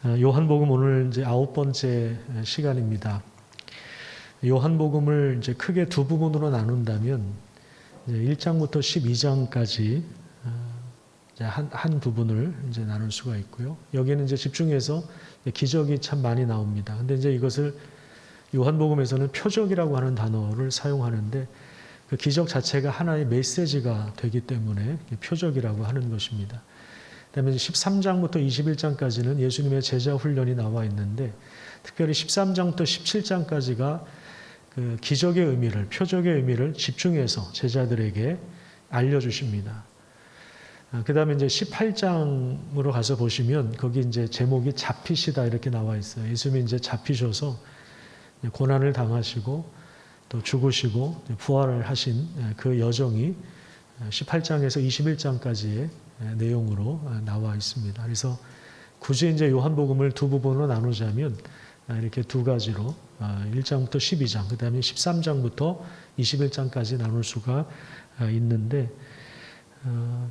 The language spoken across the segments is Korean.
요한복음 오늘 이제 9번째 시간입니다. 요한복음을 이제 크게 두 부분으로 나눈다면 이제 1장부터 12장까지 한 부분을 이제 나눌 수가 있고요. 여기는 이제 집중해서 기적이 참 많이 나옵니다. 근데 이제 이것을 요한복음에서는 표적이라고 하는 단어를 사용하는데 그 기적 자체가 하나의 메시지가 되기 때문에 표적이라고 하는 것입니다. 그다음에 13장부터 21장까지는 예수님의 제자 훈련이 나와 있는데 특별히 13장부터 17장까지가 그 기적의 의미를, 표적의 의미를 집중해서 제자들에게 알려주십니다. 그다음에 이제 18장으로 가서 보시면 거기 이제 제목이 잡히시다 이렇게 나와 있어요. 예수님이 이제 잡히셔서 고난을 당하시고 또 죽으시고 부활을 하신 그 여정이 18장에서 21장까지의 내용으로 나와 있습니다. 그래서 굳이 이제 요한복음을 두 부분으로 나누자면 이렇게 두 가지로 1장부터 12장, 그 다음에 13장부터 21장까지 나눌 수가 있는데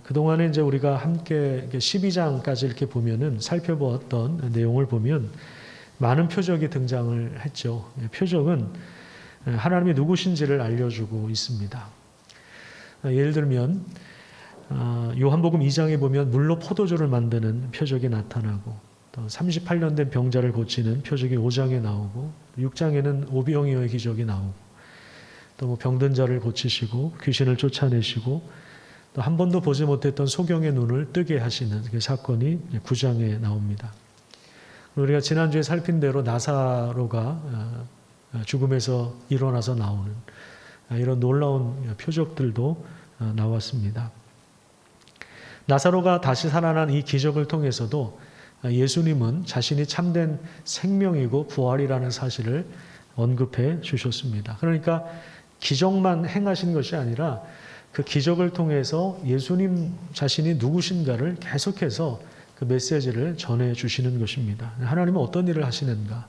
그동안에 이제 우리가 함께 12장까지 이렇게 보면은 살펴보았던 내용을 보면 많은 표적이 등장을 했죠. 표적은 하나님이 누구신지를 알려주고 있습니다. 예를 들면 요한복음 2장에 보면 물로 포도주를 만드는 표적이 나타나고 또 38년 된 병자를 고치는 표적이 5장에 나오고 6장에는 오병이어의 기적이 나오고 또 뭐 병든 자를 고치시고 귀신을 쫓아내시고 또 한 번도 보지 못했던 소경의 눈을 뜨게 하시는 그 사건이 9장에 나옵니다. 우리가 지난주에 살핀 대로 나사로가 죽음에서 일어나서 나오는 이런 놀라운 표적들도 나왔습니다. 나사로가 다시 살아난 이 기적을 통해서도 예수님은 자신이 참된 생명이고 부활이라는 사실을 언급해 주셨습니다. 그러니까 기적만 행하신 것이 아니라 그 기적을 통해서 예수님 자신이 누구신가를 계속해서 그 메시지를 전해 주시는 것입니다. 하나님은 어떤 일을 하시는가,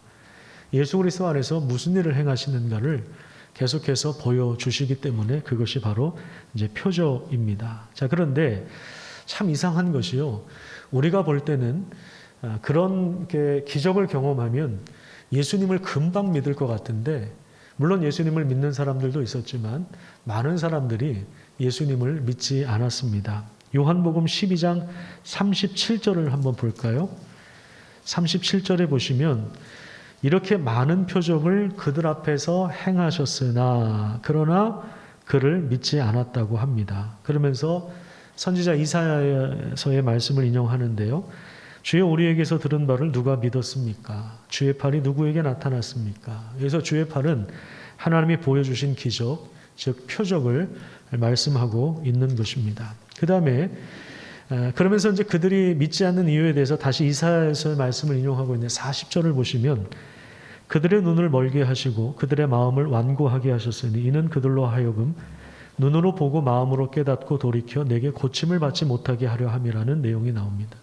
예수 그리스도 안에서 무슨 일을 행하시는가를 계속해서 보여주시기 때문에 그것이 바로 이제 표적입니다. 자, 그런데 참 이상한 것이요. 우리가 볼 때는 그런 기적을 경험하면 예수님을 금방 믿을 것 같은데, 물론 예수님을 믿는 사람들도 있었지만 많은 사람들이 예수님을 믿지 않았습니다. 요한복음 12장 37절을 한번 볼까요? 37절에 보시면 이렇게 많은 표적을 그들 앞에서 행하셨으나 그러나 그를 믿지 않았다고 합니다. 그러면서 선지자 이사야서의 말씀을 인용하는데요. 주여 우리에게서 들은 바를 누가 믿었습니까? 주의 팔이 누구에게 나타났습니까? 여기서 주의 팔은 하나님이 보여주신 기적, 즉 표적을 말씀하고 있는 것입니다. 그 다음에 그러면서 이제 그들이 믿지 않는 이유에 대해서 다시 이사야서의 말씀을 인용하고 있는데 40절을 보시면 그들의 눈을 멀게 하시고 그들의 마음을 완고하게 하셨으니 이는 그들로 하여금 눈으로 보고 마음으로 깨닫고 돌이켜 내게 고침을 받지 못하게 하려 함이라는 내용이 나옵니다.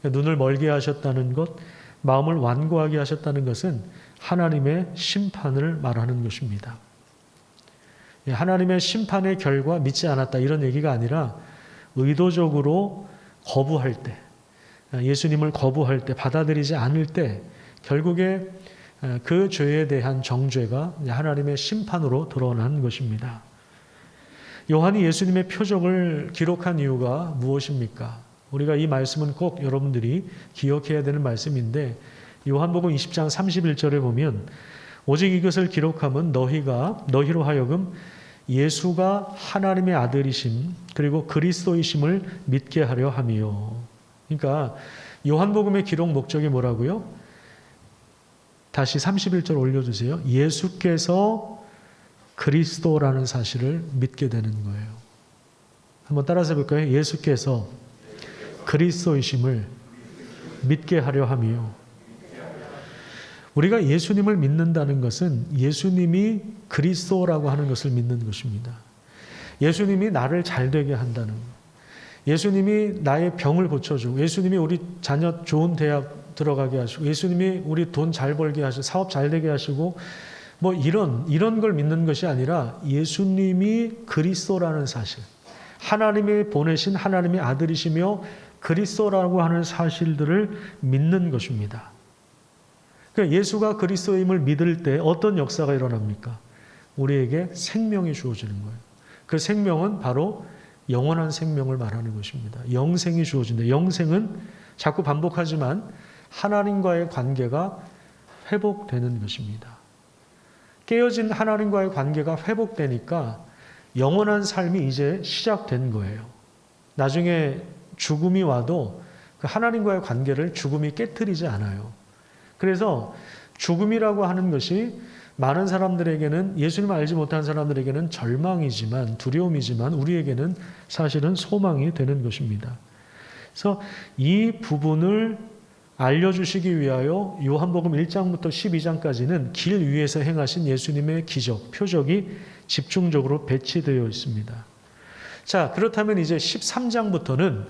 눈을 멀게 하셨다는 것, 마음을 완고하게 하셨다는 것은 하나님의 심판을 말하는 것입니다. 하나님의 심판의 결과 믿지 않았다 이런 얘기가 아니라 의도적으로 거부할 때, 예수님을 거부할 때, 받아들이지 않을 때 결국에 그 죄에 대한 정죄가 하나님의 심판으로 드러난 것입니다. 요한이 예수님의 표적을 기록한 이유가 무엇입니까? 우리가 이 말씀은 꼭 여러분들이 기억해야 되는 말씀인데 요한복음 20장 31절에 보면 오직 이것을 기록함은 너희로 하여금 예수가 하나님의 아들이심 그리고 그리스도이심을 믿게 하려 함이요. 그러니까 요한복음의 기록 목적이 뭐라고요? 다시 31절 올려주세요. 예수께서 그리스도라는 사실을 믿게 되는 거예요. 한번 따라서 해볼까요? 예수께서 그리스도이심을 믿게 하려 함이요. 우리가 예수님을 믿는다는 것은 예수님이 그리스도라고 하는 것을 믿는 것입니다. 예수님이 나를 잘되게 한다는 것. 예수님이 나의 병을 고쳐주고 예수님이 우리 자녀 좋은 대학 들어가게 하시고 예수님이 우리 돈 잘 벌게 하시고 사업 잘 되게 하시고 뭐 이런 걸 믿는 것이 아니라 예수님이 그리스도라는 사실, 하나님이 보내신 하나님의 아들이시며 그리스도라고 하는 사실들을 믿는 것입니다. 그러니까 예수가 그리스도임을 믿을 때 어떤 역사가 일어납니까? 우리에게 생명이 주어지는 거예요. 그 생명은 바로 영원한 생명을 말하는 것입니다. 영생이 주어진다. 영생은 자꾸 반복하지만 하나님과의 관계가 회복되는 것입니다. 깨어진 하나님과의 관계가 회복되니까 영원한 삶이 이제 시작된 거예요. 나중에 죽음이 와도 그 하나님과의 관계를 죽음이 깨트리지 않아요. 그래서 죽음이라고 하는 것이 많은 사람들에게는, 예수님을 알지 못한 사람들에게는 절망이지만, 두려움이지만 우리에게는 사실은 소망이 되는 것입니다. 그래서 이 부분을 알려주시기 위하여 요한복음 1장부터 12장까지는 길 위에서 행하신 예수님의 기적, 표적이 집중적으로 배치되어 있습니다. 자, 그렇다면 이제 13장부터는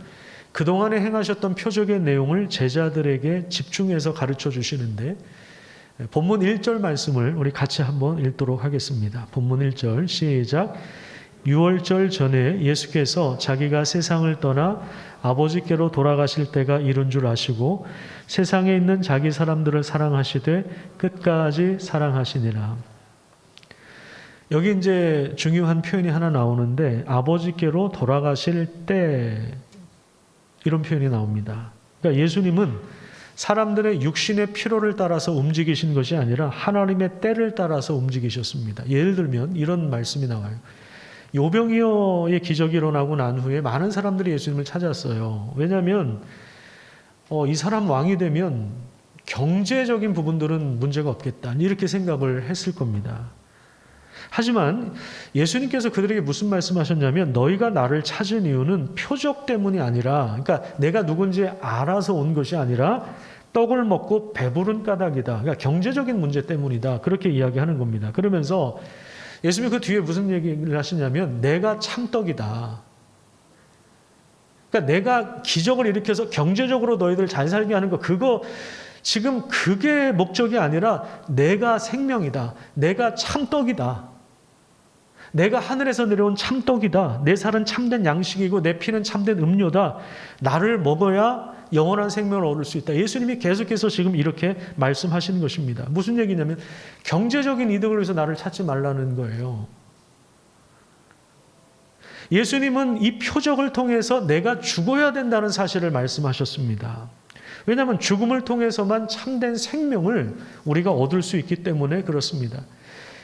그동안에 행하셨던 표적의 내용을 제자들에게 집중해서 가르쳐 주시는데, 본문 1절 말씀을 우리 같이 한번 읽도록 하겠습니다. 본문 1절 시작. 유월절 전에 예수께서 자기가 세상을 떠나 아버지께로 돌아가실 때가 이른 줄 아시고 세상에 있는 자기 사람들을 사랑하시되 끝까지 사랑하시니라. 여기 이제 중요한 표현이 하나 나오는데, 아버지께로 돌아가실 때, 이런 표현이 나옵니다. 그러니까 예수님은 사람들의 육신의 필요를 따라서 움직이신 것이 아니라 하나님의 때를 따라서 움직이셨습니다. 예를 들면 이런 말씀이 나와요. 요병이어의 기적이 일어나고 난 후에 많은 사람들이 예수님을 찾았어요. 왜냐하면 이 사람 왕이 되면 경제적인 부분들은 문제가 없겠다, 이렇게 생각을 했을 겁니다. 하지만 예수님께서 그들에게 무슨 말씀하셨냐면, 너희가 나를 찾은 이유는 표적 때문이 아니라, 그러니까 내가 누군지 알아서 온 것이 아니라 떡을 먹고 배부른 까닭이다. 그러니까 경제적인 문제 때문이다. 그렇게 이야기하는 겁니다. 그러면서 예수님이 그 뒤에 무슨 얘기를 하시냐면, 내가 참떡이다. 그러니까 내가 기적을 일으켜서 경제적으로 너희들 잘 살게 하는 거, 그거 지금 그게 목적이 아니라 내가 생명이다. 내가 참떡이다. 내가 하늘에서 내려온 참떡이다. 내 살은 참된 양식이고 내 피는 참된 음료다. 나를 먹어야 영원한 생명을 얻을 수 있다. 예수님이 계속해서 지금 이렇게 말씀하시는 것입니다. 무슨 얘기냐면 경제적인 이득을 위해서 나를 찾지 말라는 거예요. 예수님은 이 표적을 통해서 내가 죽어야 된다는 사실을 말씀하셨습니다. 왜냐하면 죽음을 통해서만 참된 생명을 우리가 얻을 수 있기 때문에 그렇습니다.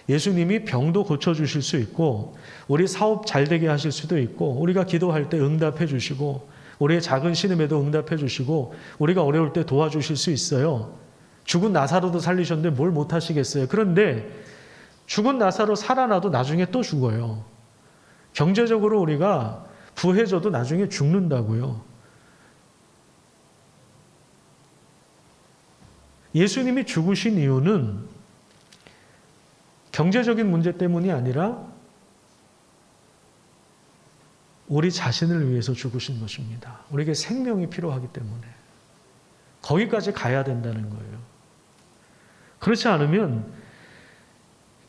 예수님이 병도 고쳐주실 수 있고, 우리 사업 잘 되게 하실 수도 있고, 우리가 기도할 때 응답해 주시고, 우리의 작은 신음에도 응답해 주시고, 우리가 어려울 때 도와주실 수 있어요. 죽은 나사로도 살리셨는데 뭘 못하시겠어요. 그런데 죽은 나사로 살아나도 나중에 또 죽어요. 경제적으로 우리가 부해져도 나중에 죽는다고요. 예수님이 죽으신 이유는 경제적인 문제 때문이 아니라 우리 자신을 위해서 죽으신 것입니다. 우리에게 생명이 필요하기 때문에 거기까지 가야 된다는 거예요. 그렇지 않으면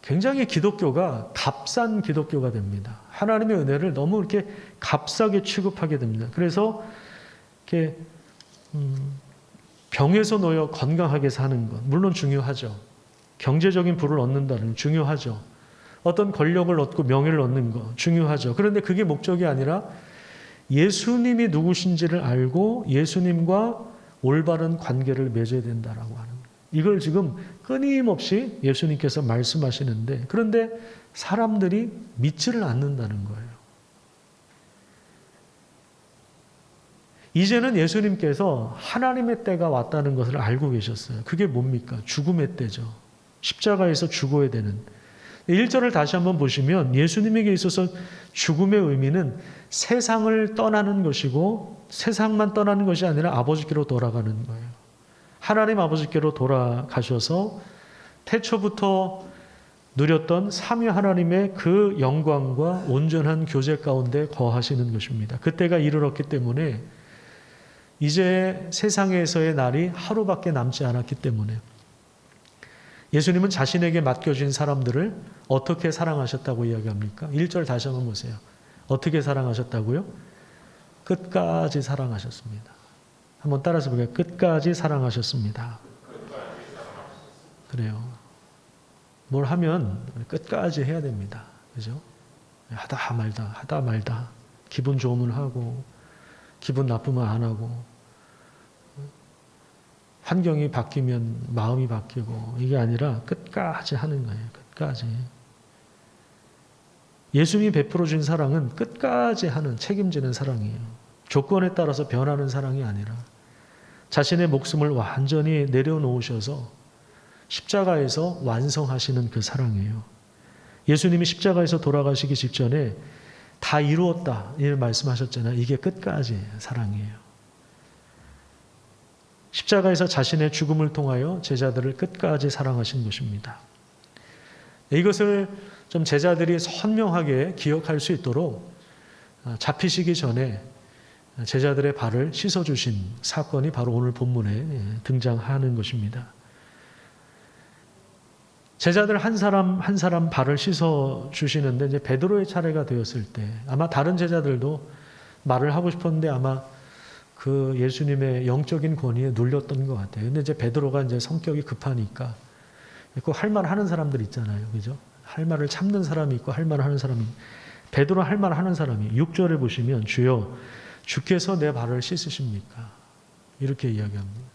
굉장히 기독교가 값싼 기독교가 됩니다. 하나님의 은혜를 너무 이렇게 값싸게 취급하게 됩니다. 그래서 이렇게 병에서 놓여 건강하게 사는 것 물론 중요하죠. 경제적인 부를 얻는다는 건 중요하죠. 어떤 권력을 얻고 명예를 얻는 것 중요하죠. 그런데 그게 목적이 아니라 예수님이 누구신지를 알고 예수님과 올바른 관계를 맺어야 된다라고 하는 거예요. 이걸 지금 끊임없이 예수님께서 말씀하시는데, 그런데 사람들이 믿지를 않는다는 거예요. 이제는 예수님께서 하나님의 때가 왔다는 것을 알고 계셨어요. 그게 뭡니까? 죽음의 때죠. 십자가에서 죽어야 되는. 1절을 다시 한번 보시면 예수님에게 있어서 죽음의 의미는 세상을 떠나는 것이고, 세상만 떠나는 것이 아니라 아버지께로 돌아가는 거예요. 하나님 아버지께로 돌아가셔서 태초부터 누렸던 삼위 하나님의 그 영광과 온전한 교제 가운데 거하시는 것입니다. 그때가 이르렀기 때문에 이제 세상에서의 날이 하루밖에 남지 않았기 때문에 예수님은 자신에게 맡겨진 사람들을 어떻게 사랑하셨다고 이야기합니까? 1절 다시 한번 보세요. 어떻게 사랑하셨다고요? 끝까지 사랑하셨습니다. 한번 따라서 볼게요. 끝까지 사랑하셨습니다. 그래요. 뭘 하면 끝까지 해야 됩니다. 그죠? 하다 말다. 기분 좋으면 하고, 기분 나쁘면 안 하고, 환경이 바뀌면 마음이 바뀌고, 이게 아니라 끝까지 하는 거예요. 끝까지. 예수님이 베풀어 준 사랑은 끝까지 하는, 책임지는 사랑이에요. 조건에 따라서 변하는 사랑이 아니라 자신의 목숨을 완전히 내려놓으셔서 십자가에서 완성하시는 그 사랑이에요. 예수님이 십자가에서 돌아가시기 직전에 다 이루었다 이렇게 말씀하셨잖아요. 이게 끝까지 사랑이에요. 십자가에서 자신의 죽음을 통하여 제자들을 끝까지 사랑하신 것입니다. 이것을 좀 제자들이 선명하게 기억할 수 있도록 잡히시기 전에 제자들의 발을 씻어주신 사건이 바로 오늘 본문에 등장하는 것입니다. 제자들 한 사람 한 사람 발을 씻어주시는데 이제 베드로의 차례가 되었을 때 아마 다른 제자들도 말을 하고 싶었는데 아마 그 예수님의 영적인 권위에 눌렸던 것 같아요. 근데 이제 베드로가 이제 성격이 급하니까 꼭 할 말 하는 사람들 있잖아요. 그죠? 할 말을 참는 사람이 있고 할 말을 하는 사람이 베드로 할 말 하는 사람이 6절에 보시면 주여 주께서 내 발을 씻으십니까? 이렇게 이야기합니다.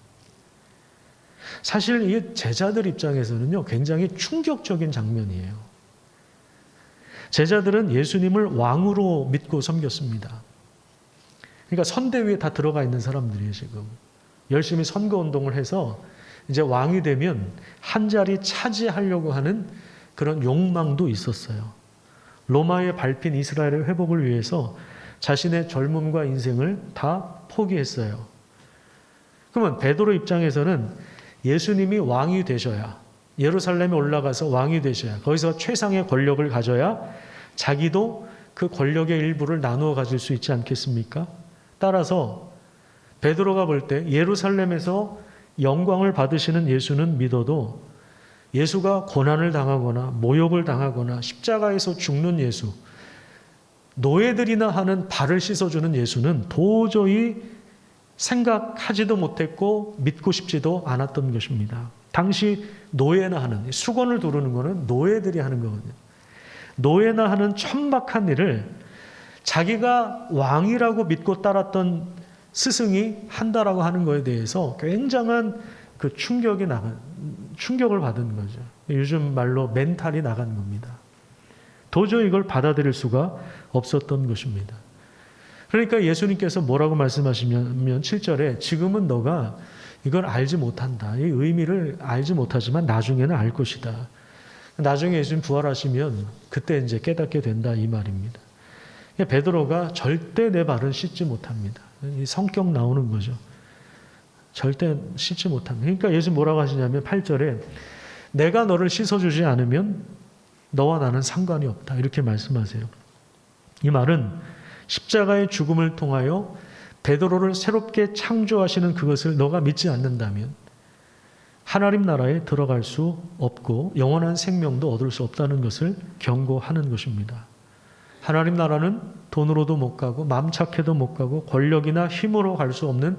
사실 이 제자들 입장에서는요 굉장히 충격적인 장면이에요. 제자들은 예수님을 왕으로 믿고 섬겼습니다. 그러니까 선대위에 다 들어가 있는 사람들이에요. 지금 열심히 선거운동을 해서 이제 왕이 되면 한 자리 차지하려고 하는 그런 욕망도 있었어요. 로마에 밟힌 이스라엘의 회복을 위해서 자신의 젊음과 인생을 다 포기했어요. 그러면 베드로 입장에서는 예수님이 왕이 되셔야, 예루살렘에 올라가서 왕이 되셔야, 거기서 최상의 권력을 가져야 자기도 그 권력의 일부를 나누어 가질 수 있지 않겠습니까? 따라서 베드로가 볼 때 예루살렘에서 영광을 받으시는 예수는 믿어도 예수가 고난을 당하거나 모욕을 당하거나 십자가에서 죽는 예수, 노예들이나 하는 발을 씻어주는 예수는 도저히 생각하지도 못했고 믿고 싶지도 않았던 것입니다. 당시 노예나 하는, 수건을 두르는 것은 노예들이 하는 거거든요. 노예나 하는 천박한 일을 자기가 왕이라고 믿고 따랐던 스승이 한다라고 하는 것에 대해서 굉장한 그 충격을 받은 거죠. 요즘 말로 멘탈이 나간 겁니다. 도저히 이걸 받아들일 수가 없었던 것입니다. 그러니까 예수님께서 뭐라고 말씀하시면 7절에 지금은 너가 이걸 알지 못한다. 이 의미를 알지 못하지만 나중에는 알 것이다. 나중에 예수님 부활하시면 그때 이제 깨닫게 된다 이 말입니다. 베드로가 절대 내 발을 씻지 못합니다. 이 성격 나오는 거죠. 절대 씻지 못합니다. 그러니까 예수님 뭐라고 하시냐면 8절에 내가 너를 씻어주지 않으면 너와 나는 상관이 없다. 이렇게 말씀하세요. 이 말은 십자가의 죽음을 통하여 베드로를 새롭게 창조하시는 그것을 너가 믿지 않는다면 하나님 나라에 들어갈 수 없고 영원한 생명도 얻을 수 없다는 것을 경고하는 것입니다. 하나님 나라는 돈으로도 못 가고 마음 착해도 못 가고 권력이나 힘으로 갈 수 없는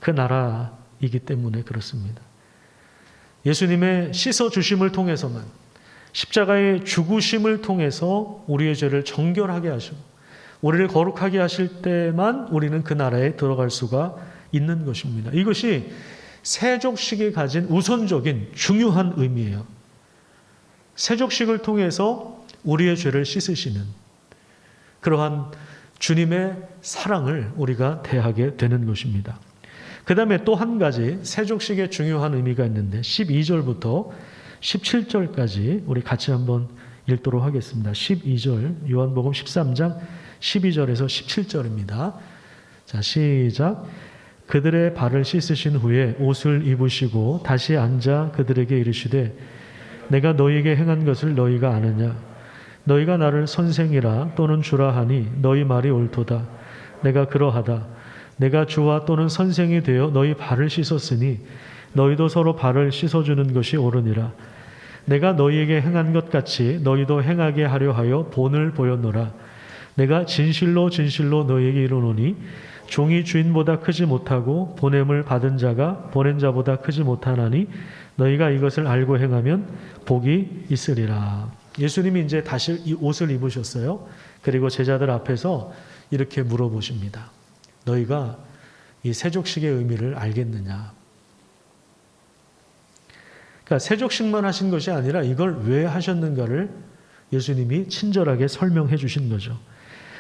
그 나라이기 때문에 그렇습니다. 예수님의 씻어주심을 통해서만, 십자가의 죽으심을 통해서 우리의 죄를 정결하게 하시고 우리를 거룩하게 하실 때만 우리는 그 나라에 들어갈 수가 있는 것입니다. 이것이 세족식이 가진 우선적인 중요한 의미예요. 세족식을 통해서 우리의 죄를 씻으시는 그러한 주님의 사랑을 우리가 대하게 되는 것입니다. 그 다음에 또 한 가지 세족식의 중요한 의미가 있는데 12절부터 17절까지 우리 같이 한번 읽도록 하겠습니다. 12절 요한복음 13장 12절에서 17절입니다. 자, 시작. 그들의 발을 씻으신 후에 옷을 입으시고 다시 앉아 그들에게 이르시되 내가 너희에게 행한 것을 너희가 아느냐? 너희가 나를 선생이라 또는 주라 하니 너희 말이 옳도다. 내가 그러하다. 내가 주와 또는 선생이 되어 너희 발을 씻었으니 너희도 서로 발을 씻어주는 것이 옳으니라. 내가 너희에게 행한 것 같이 너희도 행하게 하려 하여 본을 보였노라. 내가 진실로 진실로 너희에게 이르노니 종이 주인보다 크지 못하고 보냄을 받은 자가 보낸 자보다 크지 못하나니 너희가 이것을 알고 행하면 복이 있으리라. 예수님이 이제 다시 이 옷을 입으셨어요. 그리고 제자들 앞에서 이렇게 물어보십니다. 너희가 이 세족식의 의미를 알겠느냐? 그러니까 세족식만 하신 것이 아니라 이걸 왜 하셨는가를 예수님이 친절하게 설명해 주신 거죠.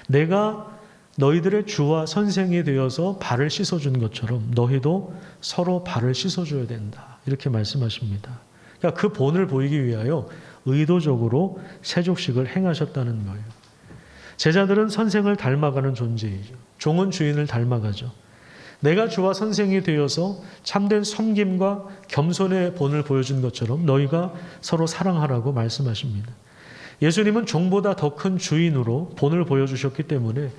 내가 너희들의 주와 선생이 되어서 발을 씻어준 것처럼 너희도 서로 발을 씻어줘야 된다. 이렇게 말씀하십니다. 그러니까 그 본을 보이기 위하여 의도적으로 세족식을 행하셨다는 거예요. 제자들은 선생을 닮아가는 존재이죠. 종은 주인을 닮아가죠. 내가 주와 선생이 되어서 참된 섬김과 겸손의 본을 보여준 것처럼 너희가 서로 사랑하라고 말씀하십니다. 예수님은 종보다 더 큰 주인으로 본을 보여주셨기 때문에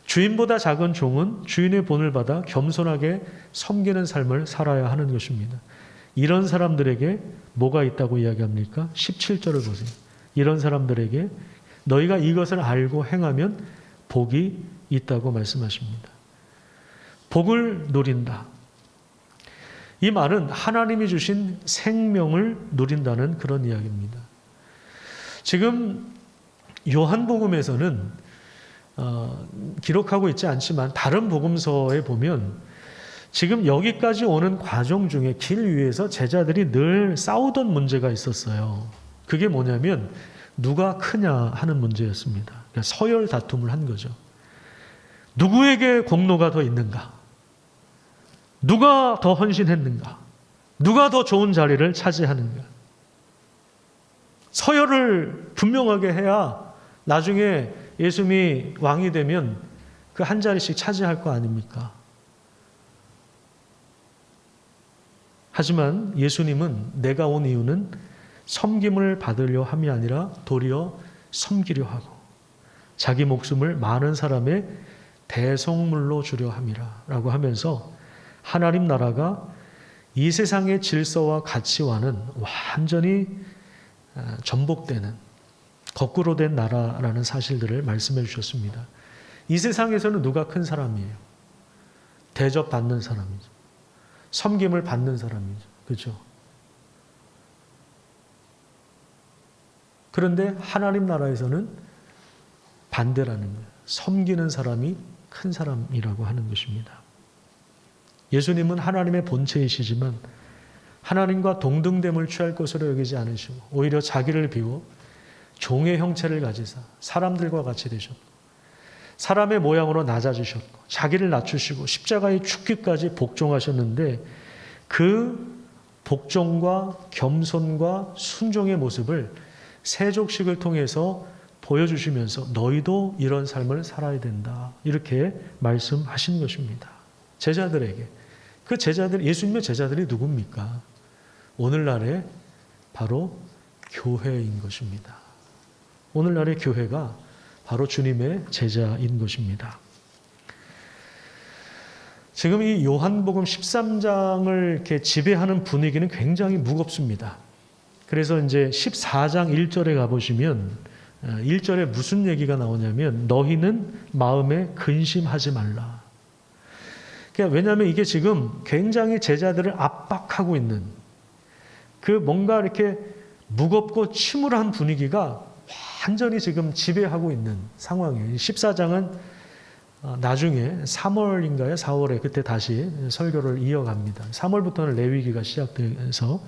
주인보다 작은 종은 주인의 본을 받아 겸손하게 섬기는 삶을 살아야 하는 것입니다. 이런 사람들에게 뭐가 있다고 이야기합니까? 17절을 보세요. 이런 사람들에게 너희가 이것을 알고 행하면 복이 있다고 말씀하십니다. 복을 누린다. 이 말은 하나님이 주신 생명을 누린다는 그런 이야기입니다. 지금 요한복음에서는 기록하고 있지 않지만 다른 복음서에 보면 지금 여기까지 오는 과정 중에 길 위에서 제자들이 늘 싸우던 문제가 있었어요. 그게 뭐냐면 누가 크냐 하는 문제였습니다. 그러니까 서열 다툼을 한 거죠. 누구에게 공로가 더 있는가? 누가 더 헌신했는가? 누가 더 좋은 자리를 차지하는가? 서열을 분명하게 해야 나중에 예수님이 왕이 되면 그 한 자리씩 차지할 거 아닙니까? 하지만 예수님은 내가 온 이유는 섬김을 받으려 함이 아니라 도리어 섬기려 하고 자기 목숨을 많은 사람의 대속물로 주려 함이라 라고 하면서 하나님 나라가 이 세상의 질서와 가치와는 완전히 전복되는 거꾸로 된 나라라는 사실들을 말씀해 주셨습니다. 이 세상에서는 누가 큰 사람이에요? 대접받는 사람이죠. 섬김을 받는 사람이죠. 그렇죠? 그런데 하나님 나라에서는 반대라는 거예요. 섬기는 사람이 큰 사람이라고 하는 것입니다. 예수님은 하나님의 본체이시지만 하나님과 동등됨을 취할 것으로 여기지 않으시고 오히려 자기를 비워 종의 형체를 가지사 사람들과 같이 되셨고 사람의 모양으로 낮아지셨고 자기를 낮추시고 십자가에 죽기까지 복종하셨는데 그 복종과 겸손과 순종의 모습을 세족식을 통해서 보여주시면서 너희도 이런 삶을 살아야 된다. 이렇게 말씀하신 것입니다. 제자들에게. 그 제자들, 예수님의 제자들이 누굽니까? 오늘날의 바로 교회인 것입니다. 오늘날의 교회가 바로 주님의 제자인 것입니다. 지금 이 요한복음 13장을 이렇게 지배하는 분위기는 굉장히 무겁습니다. 그래서 이제 14장 1절에 가보시면 1절에 무슨 얘기가 나오냐면 너희는 마음에 근심하지 말라. 그러니까 왜냐하면 이게 지금 굉장히 제자들을 압박하고 있는 그 뭔가 이렇게 무겁고 침울한 분위기가 완전히 지금 지배하고 있는 상황이에요. 14장은 나중에 3월인가요? 4월에 그때 다시 설교를 이어갑니다. 3월부터는 레위기가 시작돼서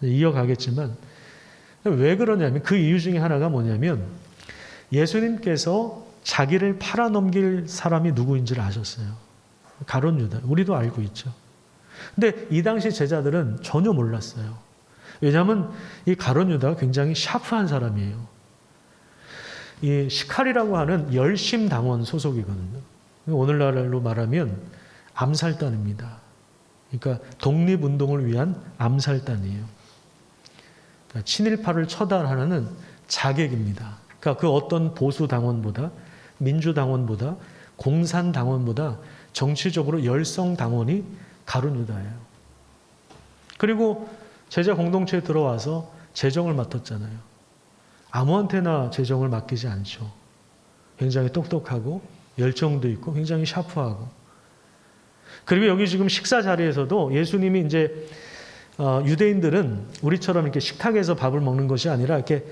이어가겠지만 왜 그러냐면 그 이유 중에 하나가 뭐냐면 예수님께서 자기를 팔아넘길 사람이 누구인지를 아셨어요. 가룟 유다. 우리도 알고 있죠. 근데 이 당시 제자들은 전혀 몰랐어요. 왜냐하면 이 가룟 유다가 굉장히 샤프한 사람이에요. 이 시칼이라고 하는 열심당원 소속이거든요. 오늘날로 말하면 암살단입니다. 그러니까 독립운동을 위한 암살단이에요. 그러니까 친일파를 처단하는 자객입니다. 그러니까 그 어떤 보수당원보다 민주당원보다 공산당원보다 정치적으로 열성당원이 가룟 유다예요. 그리고 제자 공동체에 들어와서 재정을 맡았잖아요. 아무한테나 재정을 맡기지 않죠. 굉장히 똑똑하고 열정도 있고 굉장히 샤프하고. 그리고 여기 지금 식사 자리에서도 예수님이 이제 유대인들은 우리처럼 이렇게 식탁에서 밥을 먹는 것이 아니라 이렇게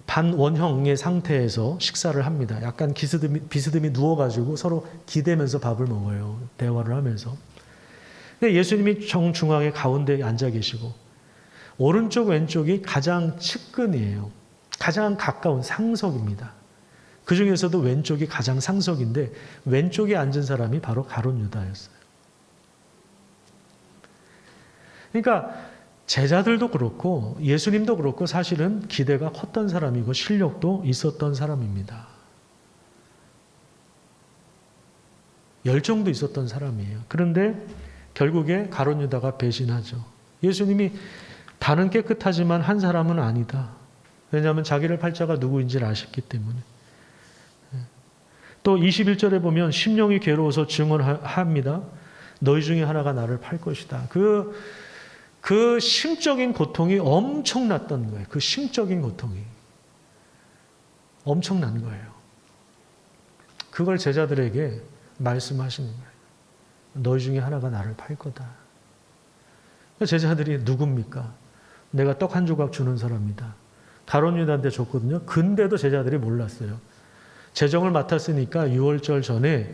반원형의 상태에서 식사를 합니다. 약간 비스듬히 누워가지고 서로 기대면서 밥을 먹어요. 대화를 하면서. 근데 예수님이 정중앙에 가운데에 앉아 계시고 오른쪽 왼쪽이 가장 측근이에요. 가장 가까운 상석입니다. 그 중에서도 왼쪽이 가장 상석인데 왼쪽에 앉은 사람이 바로 가룟 유다였어요. 그러니까 제자들도 그렇고 예수님도 그렇고 사실은 기대가 컸던 사람이고 실력도 있었던 사람입니다. 열정도 있었던 사람이에요. 그런데 결국에 가룟 유다가 배신하죠. 예수님이 다는 깨끗하지만 한 사람은 아니다. 왜냐하면 자기를 팔자가 누구인지를 아셨기 때문에. 또 21절에 보면 심령이 괴로워서 증언합니다. 너희 중에 하나가 나를 팔 것이다. 그 심적인 고통이 엄청났던 거예요. 그 심적인 고통이 엄청난 거예요. 그걸 제자들에게 말씀하시는 거예요. 너희 중에 하나가 나를 팔 거다. 제자들이 누굽니까? 내가 떡 한 조각 주는 사람이다. 가룟 유다한테 줬거든요. 근데도 제자들이 몰랐어요. 재정을 맡았으니까 6월절 전에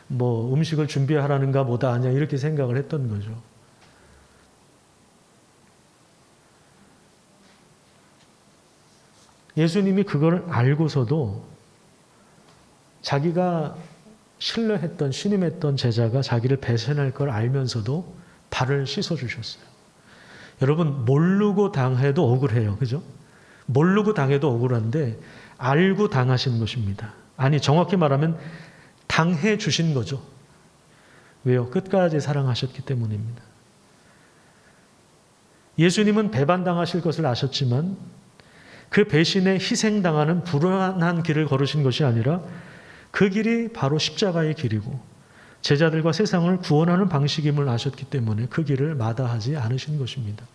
뭐 음식을 준비하라는가 뭐다 아니야 이렇게 생각을 했던 거죠. 예수님이 그걸 알고서도 자기가 신뢰했던 신임했던 제자가 자기를 배신할 걸 알면서도 발을 씻어주셨어요. 여러분 모르고 당해도 억울해요. 그죠? 모르고 당해도 억울한데 알고 당하신 것입니다. 아니 정확히 말하면 당해 주신 거죠. 왜요? 끝까지 사랑하셨기 때문입니다. 예수님은 배반당하실 것을 아셨지만 그 배신에 희생당하는 불안한 길을 걸으신 것이 아니라 그 길이 바로 십자가의 길이고 제자들과 세상을 구원하는 방식임을 아셨기 때문에 그 길을 마다하지 않으신 것입니다.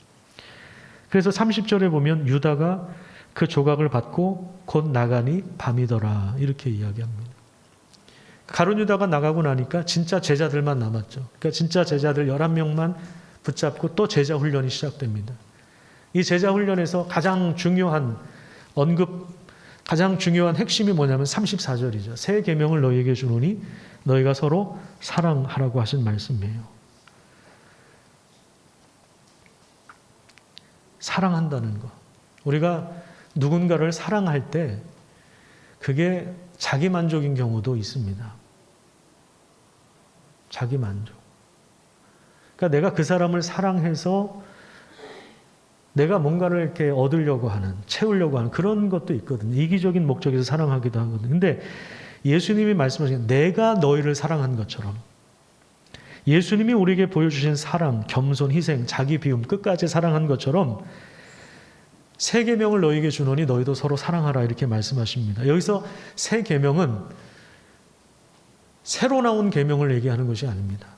그래서 30절에 보면 유다가 그 조각을 받고 곧 나가니 밤이더라 이렇게 이야기합니다. 가룟 유다가 나가고 나니까 진짜 제자들만 남았죠. 그러니까 진짜 제자들 11명만 붙잡고 또 제자 훈련이 시작됩니다. 이 제자 훈련에서 가장 중요한 핵심이 뭐냐면 34절이죠. 새 계명을 너희에게 주노니 너희가 서로 사랑하라고 하신 말씀이에요. 사랑한다는 것. 우리가 누군가를 사랑할 때 그게 자기 만족인 경우도 있습니다. 자기 만족. 그러니까 내가 그 사람을 사랑해서 내가 뭔가를 이렇게 얻으려고 하는, 채우려고 하는 그런 것도 있거든요. 이기적인 목적에서 사랑하기도 하거든요. 근데 예수님이 말씀하신 내가 너희를 사랑한 것처럼 예수님이 우리에게 보여주신 사랑, 겸손, 희생, 자기 비움, 끝까지 사랑한 것처럼 새 계명을 너희에게 주노니 너희도 서로 사랑하라 이렇게 말씀하십니다. 여기서 새 계명은 새로 나온 계명을 얘기하는 것이 아닙니다.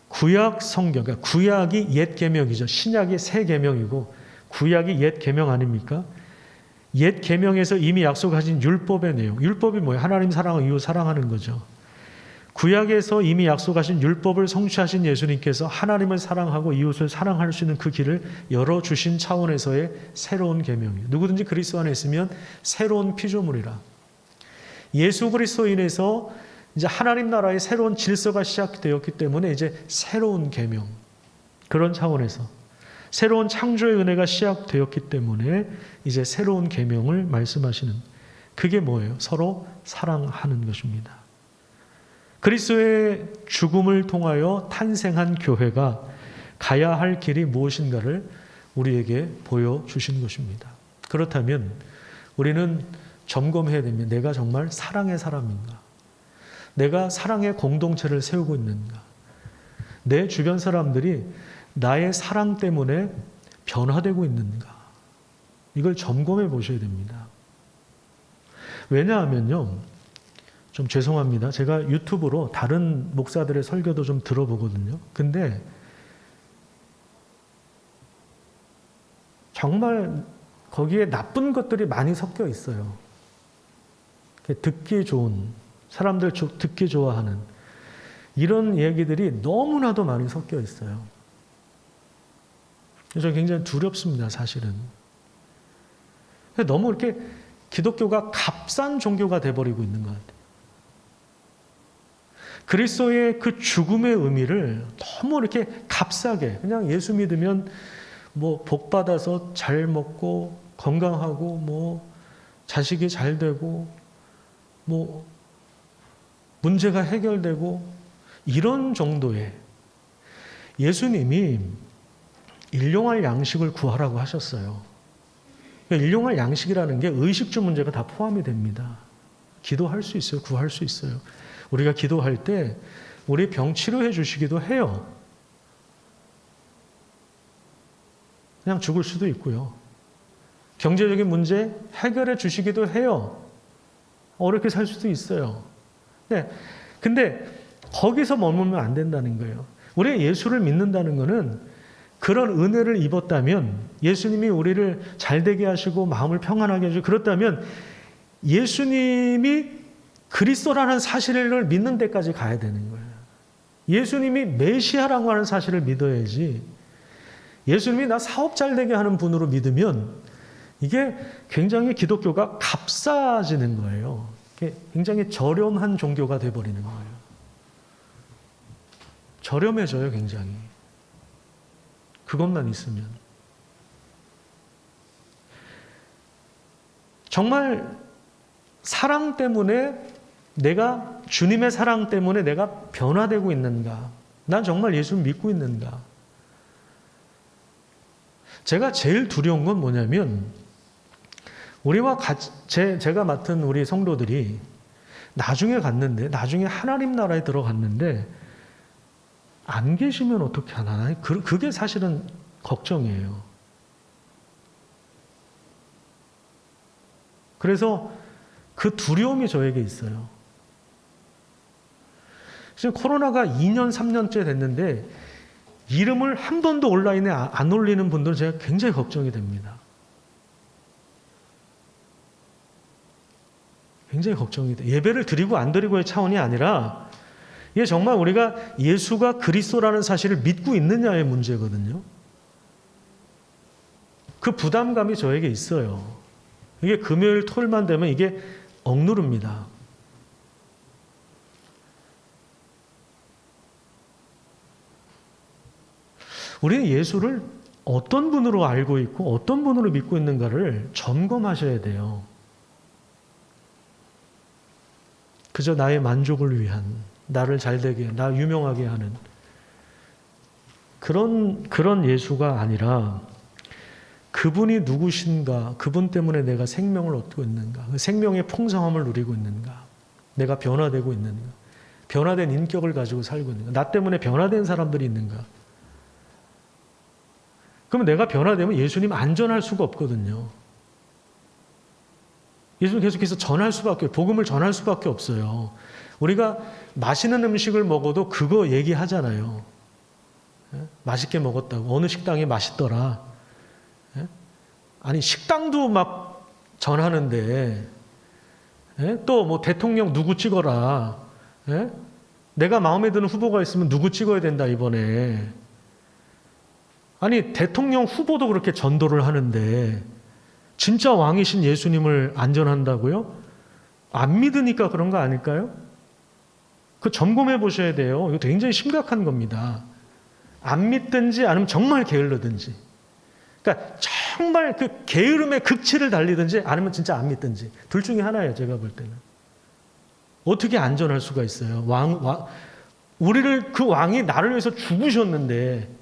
구약 성경, 그러니까 구약이 옛 계명이죠. 신약이 새 계명이고 구약이 옛 계명 아닙니까? 옛 계명에서 이미 약속하신 율법의 내용. 율법이 뭐예요? 하나님 사랑하고 이웃 사랑하는 거죠. 구약에서 이미 약속하신 율법을 성취하신 예수님께서 하나님을 사랑하고 이웃을 사랑할 수 있는 그 길을 열어주신 차원에서의 새로운 계명이에요. 누구든지 그리스도 안에 있으면 새로운 피조물이라. 예수 그리스도로 인해서 이제 하나님 나라의 새로운 질서가 시작되었기 때문에 이제 새로운 계명, 그런 차원에서 새로운 창조의 은혜가 시작되었기 때문에 이제 새로운 계명을 말씀하시는, 그게 뭐예요? 서로 사랑하는 것입니다. 그리스도의 죽음을 통하여 탄생한 교회가 가야 할 길이 무엇인가를 우리에게 보여주신 것입니다. 그렇다면 우리는 점검해야 됩니다. 내가 정말 사랑의 사람인가? 내가 사랑의 공동체를 세우고 있는가? 내 주변 사람들이 나의 사랑 때문에 변화되고 있는가? 이걸 점검해 보셔야 됩니다. 왜냐하면요, 좀 죄송합니다. 제가 유튜브로 다른 목사들의 설교도 좀 들어보거든요. 근데 정말 거기에 나쁜 것들이 많이 섞여 있어요. 듣기 좋은, 사람들 듣기 좋아하는 이런 얘기들이 너무나도 많이 섞여 있어요. 그래서 굉장히 두렵습니다, 사실은. 너무 이렇게 기독교가 값싼 종교가 돼버리고 있는 것 같아요. 그리스도의 그 죽음의 의미를 너무 이렇게 값싸게, 그냥 예수 믿으면 뭐 복 받아서 잘 먹고 건강하고 뭐 자식이 잘 되고 뭐 문제가 해결되고 이런 정도의, 예수님이 일용할 양식을 구하라고 하셨어요. 일용할 양식이라는 게 의식주 문제가 다 포함이 됩니다. 기도할 수 있어요. 구할 수 있어요. 우리가 기도할 때 우리 병 치료해 주시기도 해요. 그냥 죽을 수도 있고요. 경제적인 문제 해결해 주시기도 해요. 어렵게 살 수도 있어요. 네. 근데 거기서 머물면 안 된다는 거예요. 우리가 예수를 믿는다는 것은 그런 은혜를 입었다면, 예수님이 우리를 잘되게 하시고 마음을 평안하게 해주고 그렇다면 예수님이 그리스도라는 사실을 믿는 데까지 가야 되는 거예요. 예수님이 메시아라고 하는 사실을 믿어야지, 예수님이 나 사업 잘되게 하는 분으로 믿으면 이게 굉장히 기독교가 값싸지는 거예요. 굉장히 저렴한 종교가 돼버리는 거예요. 저렴해져요, 굉장히. 그것만 있으면. 정말 사랑 때문에, 내가 주님의 사랑 때문에 내가 변화되고 있는가? 난 정말 예수를 믿고 있는가? 제가 제일 두려운 건 뭐냐면, 우리와 같이, 제가 맡은 우리 성도들이 나중에 하나님 나라에 들어갔는데 안 계시면 어떻게 하나? 그게 사실은 걱정이에요. 그래서 그 두려움이 저에게 있어요. 지금 코로나가 2년, 3년째 됐는데 이름을 한 번도 온라인에 안 올리는 분들은 제가 굉장히 걱정이 됩니다. 굉장히 걱정이 돼요. 예배를 드리고 안 드리고의 차원이 아니라 이게 정말 우리가 예수가 그리스도라는 사실을 믿고 있느냐의 문제거든요. 그 부담감이 저에게 있어요. 이게 금요일, 토요일만 되면 이게 억누릅니다. 우리는 예수를 어떤 분으로 알고 있고 어떤 분으로 믿고 있는가를 점검하셔야 돼요. 그저 나의 만족을 위한, 나를 잘되게, 나 유명하게 하는 그런 예수가 아니라, 그분이 누구신가, 그분 때문에 내가 생명을 얻고 있는가, 그 생명의 풍성함을 누리고 있는가, 내가 변화되고 있는가, 변화된 인격을 가지고 살고 있는가, 나 때문에 변화된 사람들이 있는가. 그러면 내가 변화되면 예수님 안전할 수가 없거든요. 예수님 계속해서 전할 수밖에, 복음을 전할 수밖에 없어요. 우리가 맛있는 음식을 먹어도 그거 얘기하잖아요. 맛있게 먹었다고. 어느 식당이 맛있더라. 아니, 식당도 막 전하는데, 또 뭐 대통령 누구 찍어라. 내가 마음에 드는 후보가 있으면 누구 찍어야 된다, 이번에. 아니, 대통령 후보도 그렇게 전도를 하는데, 진짜 왕이신 예수님을 안전한다고요? 안 믿으니까 그런 거 아닐까요? 그 점검해 보셔야 돼요. 이거 굉장히 심각한 겁니다. 안 믿든지 아니면 정말 게을르든지. 그러니까 정말 그 게으름의 극치를 달리든지 아니면 진짜 안 믿든지. 둘 중에 하나예요, 제가 볼 때는. 어떻게 안전할 수가 있어요? 우리를, 그 왕이 나를 위해서 죽으셨는데,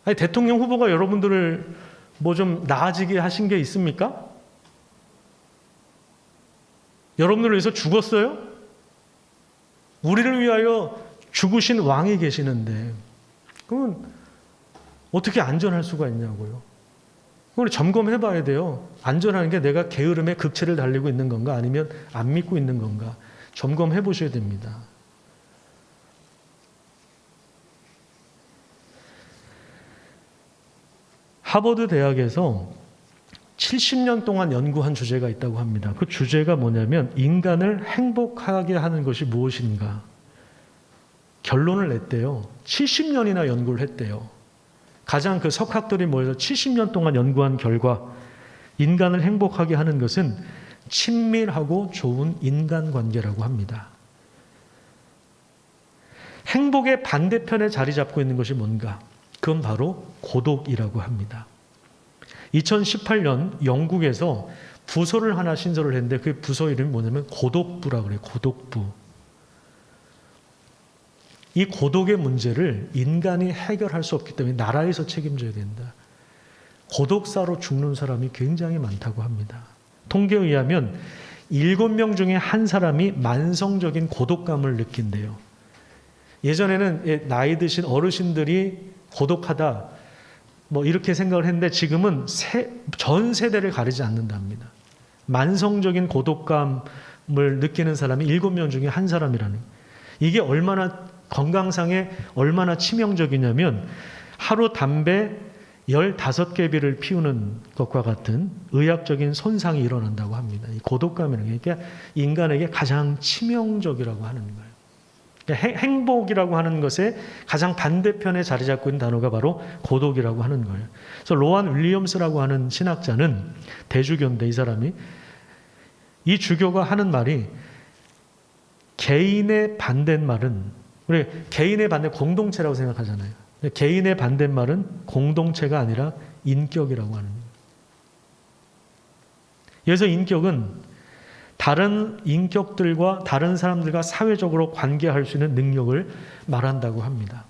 아니, 대통령 후보가 여러분들을 뭐 좀 나아지게 하신 게 있습니까? 여러분들을 위해서 죽었어요? 우리를 위하여 죽으신 왕이 계시는데, 그러면 어떻게 안전할 수가 있냐고요? 그걸 점검해 봐야 돼요. 안전하는 게 내가 게으름의 극치를 달리고 있는 건가, 아니면 안 믿고 있는 건가, 점검해 보셔야 됩니다. 하버드 대학에서 70년 동안 연구한 주제가 있다고 합니다. 그 주제가 뭐냐면 인간을 행복하게 하는 것이 무엇인가. 결론을 냈대요. 70년이나 연구를 했대요. 가장 그 석학들이 모여서 70년 동안 연구한 결과 인간을 행복하게 하는 것은 친밀하고 좋은 인간관계라고 합니다. 행복의 반대편에 자리 잡고 있는 것이 뭔가? 그건 바로 고독이라고 합니다. 2018년 영국에서 부서를 하나 신설을 했는데 그 부서 이름이 뭐냐면 고독부라고 그래요. 고독부. 이 고독의 문제를 인간이 해결할 수 없기 때문에 나라에서 책임져야 된다. 고독사로 죽는 사람이 굉장히 많다고 합니다. 통계에 의하면 7명 중에 한 사람이 만성적인 고독감을 느낀대요. 예전에는 나이 드신 어르신들이 고독하다 뭐 이렇게 생각을 했는데 지금은 전 세대를 가리지 않는답니다. 만성적인 고독감을 느끼는 사람이 7명 중에 한 사람이라는. 이게 얼마나 건강상에 얼마나 치명적이냐면 하루 담배 15개비를 피우는 것과 같은 의학적인 손상이 일어난다고 합니다. 이 고독감이라는 게 인간에게 가장 치명적이라고 하는 거예요. 행복이라고 하는 것에 가장 반대편에 자리 잡고 있는 단어가 바로 고독이라고 하는 거예요. 그래서 로안 윌리엄스라고 하는 신학자는 대주교인데 이 사람이 이 주교가 하는 말이 개인의 반대말은 우리 개인의 반대 공동체라고 생각하잖아요. 개인의 반대말은 공동체가 아니라 인격이라고 하는 거예요. 그래서 인격은 다른 인격들과 다른 사람들과 사회적으로 관계할 수 있는 능력을 말한다고 합니다.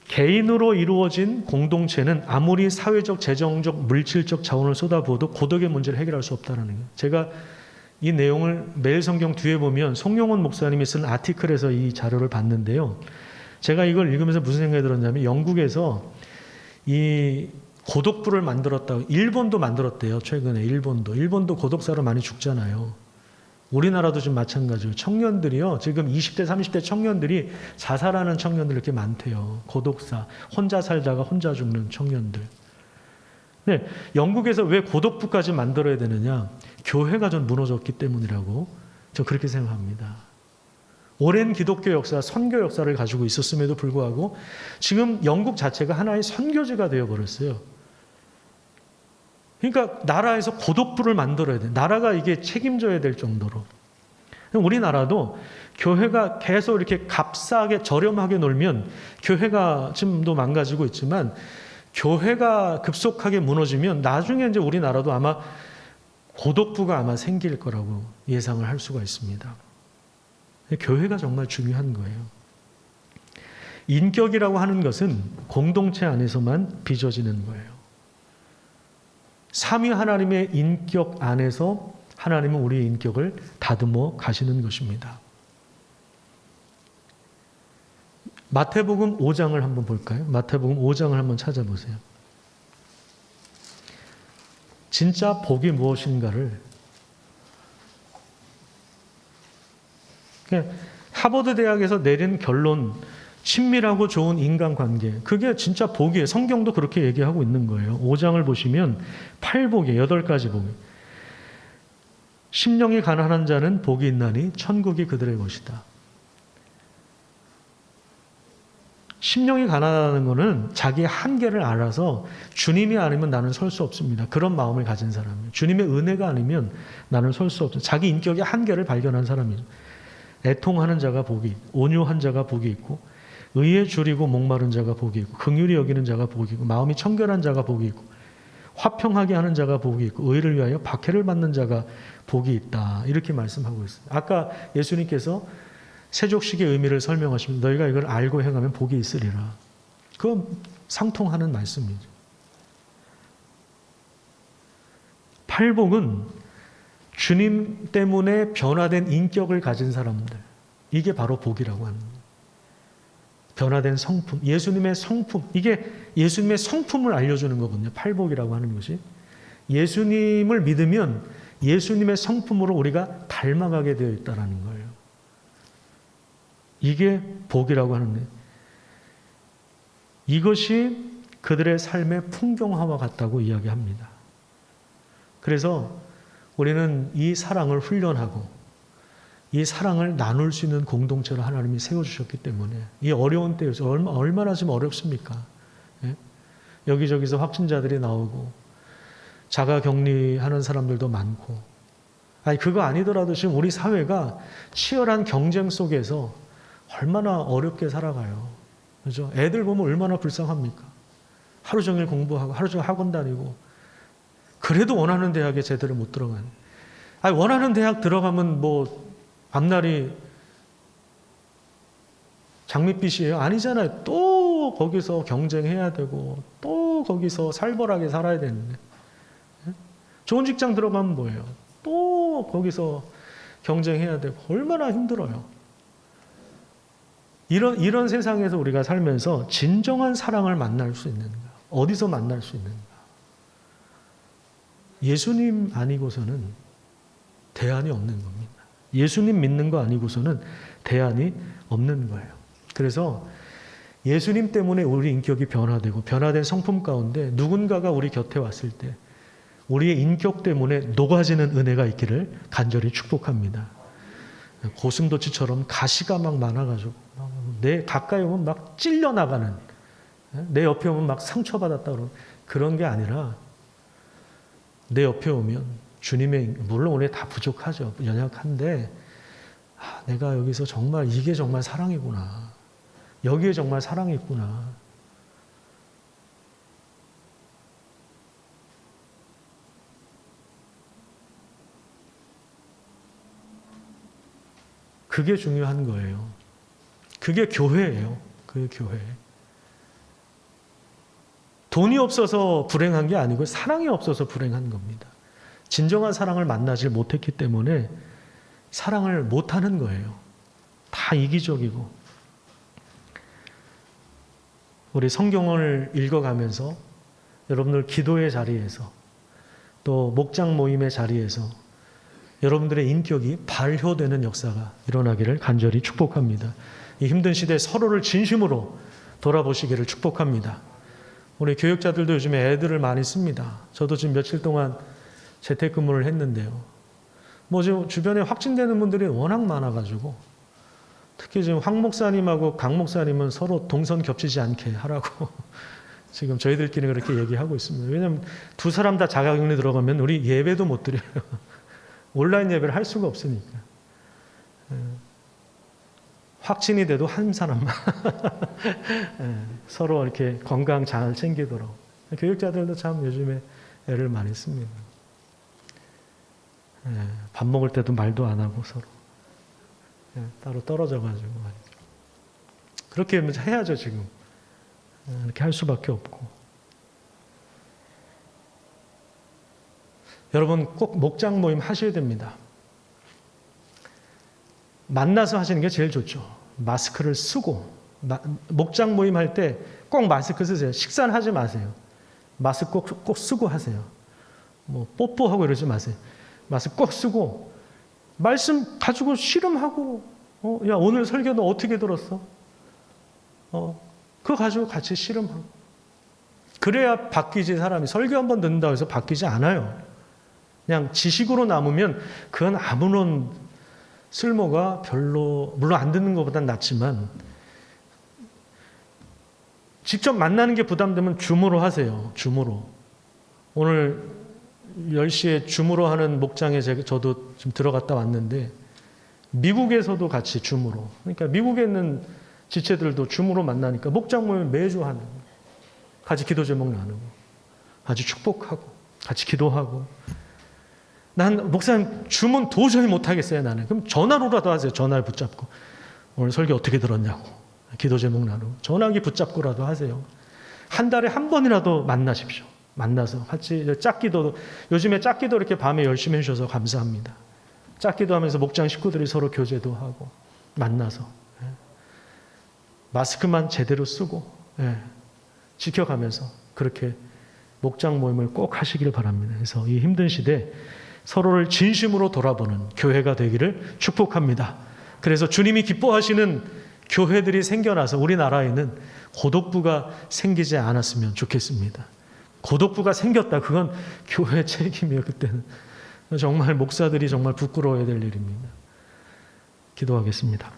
개인으로 이루어진 공동체는 아무리 사회적, 재정적, 물질적 자원을 쏟아부어도 고독의 문제를 해결할 수 없다는 거예요. 제가 이 내용을 매일 성경 뒤에 보면 송영원 목사님이 쓴 아티클에서 이 자료를 봤는데요. 제가 이걸 읽으면서 무슨 생각이 들었냐면 영국에서 이 고독부를 만들었다고, 일본도 만들었대요. 최근에 일본도 고독사로 많이 죽잖아요. 우리나라도 지금 마찬가지로 청년들이요. 지금 20대 30대 청년들이 자살하는 청년들 이렇게 많대요. 고독사, 혼자 살다가 혼자 죽는 청년들. 네, 영국에서 왜 고독부까지 만들어야 되느냐? 교회가 좀 무너졌기 때문이라고 저 그렇게 생각합니다. 오랜 기독교 역사, 선교 역사를 가지고 있었음에도 불구하고 지금 영국 자체가 하나의 선교지가 되어버렸어요. 그러니까 나라에서 고독부를 만들어야 돼. 나라가 이게 책임져야 될 정도로. 우리나라도 교회가 계속 이렇게 값싸게 저렴하게 놀면 교회가 지금도 망가지고 있지만 교회가 급속하게 무너지면 나중에 이제 우리나라도 아마 고독부가 아마 생길 거라고 예상을 할 수가 있습니다. 교회가 정말 중요한 거예요. 인격이라고 하는 것은 공동체 안에서만 빚어지는 거예요. 삼위 하나님의 인격 안에서 하나님은 우리의 인격을 다듬어 가시는 것입니다. 마태복음 5장을 한번 볼까요? 마태복음 5장을 한번 찾아보세요. 진짜 복이 무엇인가를 하버드 대학에서 내린 결론, 친밀하고 좋은 인간관계, 그게 진짜 복이에요. 성경도 그렇게 얘기하고 있는 거예요. 5장을 보시면 8복이에요. 8가지 복이. 심령이 가난한 자는 복이 있나니 천국이 그들의 것이다. 심령이 가난하다는 것은 자기의 한계를 알아서 주님이 아니면 나는 설 수 없습니다. 그런 마음을 가진 사람이에요. 주님의 은혜가 아니면 나는 설 수 없습니다. 자기 인격의 한계를 발견한 사람이죠. 애통하는 자가 복이 있고, 온유한 자가 복이 있고, 의에 줄이고 목마른 자가 복이 있고, 긍휼히 여기는 자가 복이 있고, 마음이 청결한 자가 복이 있고, 화평하게 하는 자가 복이 있고, 의를 위하여 박해를 받는 자가 복이 있다. 이렇게 말씀하고 있어요. 아까 예수님께서 세족식의 의미를 설명하시면 너희가 이걸 알고 행하면 복이 있으리라. 그건 상통하는 말씀이죠. 팔복은 주님 때문에 변화된 인격을 가진 사람들, 이게 바로 복이라고 하는 거예요. 변화된 성품, 예수님의 성품, 이게 예수님의 성품을 알려주는 거거든요. 팔복이라고 하는 것이. 예수님을 믿으면 예수님의 성품으로 우리가 닮아가게 되어 있다는 거예요. 이게 복이라고 하는 거예요. 이것이 그들의 삶의 풍경화와 같다고 이야기합니다. 그래서 우리는 이 사랑을 훈련하고 이 사랑을 나눌 수 있는 공동체를 하나님이 세워주셨기 때문에 이 어려운 때에서 얼마나 좀 어렵습니까? 예? 여기저기서 확진자들이 나오고 자가격리하는 사람들도 많고, 아니 그거 아니더라도 지금 우리 사회가 치열한 경쟁 속에서 얼마나 어렵게 살아가요. 그죠? 애들 보면 얼마나 불쌍합니까? 하루 종일 공부하고 하루 종일 학원 다니고 그래도 원하는 대학에 제대로 못 들어가는. 아니 원하는 대학 들어가면 뭐 앞날이 장밋빛이에요? 아니잖아요. 또 거기서 경쟁해야 되고 또 거기서 살벌하게 살아야 되는데, 좋은 직장 들어가면 뭐예요? 또 거기서 경쟁해야 되고 얼마나 힘들어요. 이런 세상에서 우리가 살면서 진정한 사랑을 만날 수 있는가? 어디서 만날 수 있는가? 예수님 아니고서는 대안이 없는 겁니다. 예수님 믿는 거 아니고서는 대안이 없는 거예요. 그래서 예수님 때문에 우리 인격이 변화되고 변화된 성품 가운데 누군가가 우리 곁에 왔을 때 우리의 인격 때문에 녹아지는 은혜가 있기를 간절히 축복합니다. 고슴도치처럼 가시가 막 많아가지고 내 가까이 오면 막 찔려나가는, 내 옆에 오면 막 상처받았다 그런 게 아니라 내 옆에 오면 주님의, 물론 우리 다 부족하죠. 연약한데 내가 여기서 정말 이게 정말 사랑이구나. 여기에 정말 사랑이 있구나. 그게 중요한 거예요. 그게 교회예요. 그게 교회. 돈이 없어서 불행한 게 아니고 사랑이 없어서 불행한 겁니다. 진정한 사랑을 만나질 못했기 때문에 사랑을 못하는 거예요. 다 이기적이고. 우리 성경을 읽어가면서 여러분들 기도의 자리에서 또 목장 모임의 자리에서 여러분들의 인격이 발효되는 역사가 일어나기를 간절히 축복합니다. 이 힘든 시대에 서로를 진심으로 돌아보시기를 축복합니다. 우리 교육자들도 요즘에 애들을 많이 씁니다. 저도 지금 며칠 동안 재택근무를 했는데요. 뭐 지금 주변에 확진되는 분들이 워낙 많아가지고 특히 지금 황 목사님하고 강 목사님은 서로 동선 겹치지 않게 하라고 지금 저희들끼리 그렇게 얘기하고 있습니다. 왜냐하면 두 사람 다 자가격리 들어가면 우리 예배도 못 드려요. 온라인 예배를 할 수가 없으니까. 확진이 돼도 한 사람만 서로 이렇게 건강 잘 챙기도록. 교육자들도 참 요즘에 애를 많이 씁니다. 밥 먹을 때도 말도 안 하고 서로 따로 떨어져가지고 말이죠. 그렇게 해야죠 지금. 이렇게 할 수밖에 없고. 여러분 꼭 목장 모임 하셔야 됩니다. 만나서 하시는 게 제일 좋죠. 마스크를 쓰고 목장 모임 할 때 꼭 마스크 쓰세요. 식사는 하지 마세요. 마스크 꼭 쓰고 하세요. 뭐 뽀뽀하고 이러지 마세요. 마스크 꼭 쓰고 말씀 가지고 씨름하고 야 오늘 설교 너 어떻게 들었어? 그거 가지고 같이 씨름하고 그래야 바뀌지. 사람이 설교 한번 듣는다고 해서 바뀌지 않아요. 그냥 지식으로 남으면 그건 아무런 쓸모가 별로, 물론 안 듣는 것보단 낫지만 직접 만나는 게 부담되면 줌으로 하세요. 줌으로. 오늘 10시에 줌으로 하는 목장에 저도 좀 들어갔다 왔는데 미국에서도 같이 줌으로. 그러니까 미국에 있는 지체들도 줌으로 만나니까 목장 모임 매주 하는 거예요. 같이 기도 제목 나누고 같이 축복하고 같이 기도하고. 난 목사님 줌은 도저히 못하겠어요 나는. 그럼 전화로라도 하세요. 전화를 붙잡고 오늘 설교 어떻게 들었냐고 기도 제목 나누고 전화기 붙잡고라도 하세요. 한 달에 한 번이라도 만나십시오. 만나서 같이 짝기도도 요즘에 짝기도 이렇게 밤에 열심히 해주셔서 감사합니다. 짝기도 하면서 목장 식구들이 서로 교제도 하고 만나서 마스크만 제대로 쓰고 지켜가면서 그렇게 목장 모임을 꼭 하시길 바랍니다. 그래서 이 힘든 시대 서로를 진심으로 돌아보는 교회가 되기를 축복합니다. 그래서 주님이 기뻐하시는 교회들이 생겨나서 우리나라에는 고독부가 생기지 않았으면 좋겠습니다. 고독부가 생겼다. 그건 교회 책임이에요. 그때는 정말 목사들이 정말 부끄러워야 될 일입니다. 기도하겠습니다.